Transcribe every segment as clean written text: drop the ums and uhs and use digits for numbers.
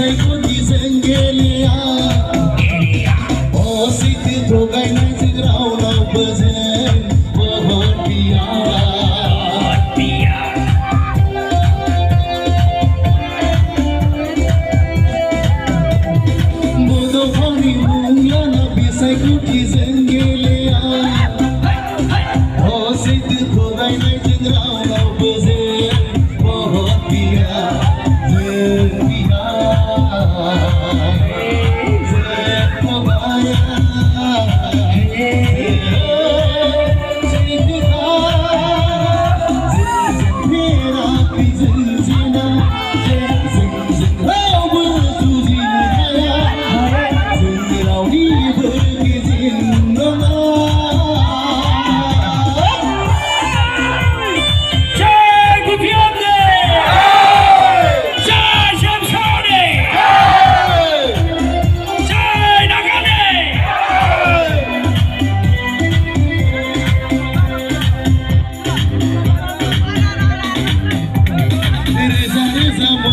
बिसायखौ दिजों गेलेया सैथो थगायनायजों रावनावबो जों बहुत बिया बड'फावनि मुं लाना बिसायखौ दिजों गेलेया सैथो थगायनायजों रावनावबो जों बहुत बिया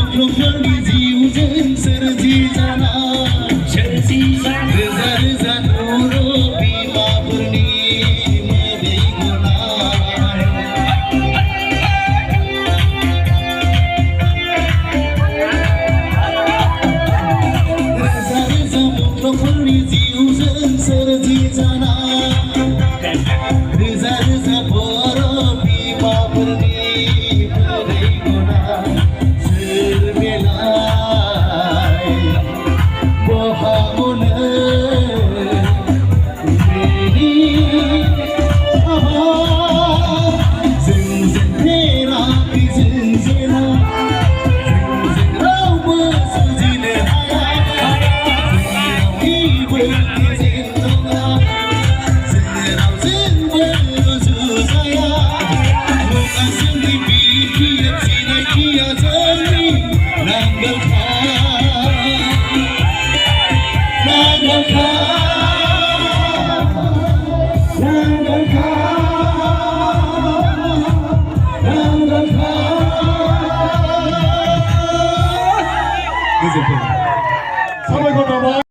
मुख्लुकफोरनि जिउजों सोरजिजानाय रोजा रोजा नर' बिमाफोरनि मोदै गनाय रोजा रोजा मुख्लुकफोरनि जिउजों सोरजिजानाय रोजा रोजा बर' बिमाफोरनि मोदै गनाय 사랑과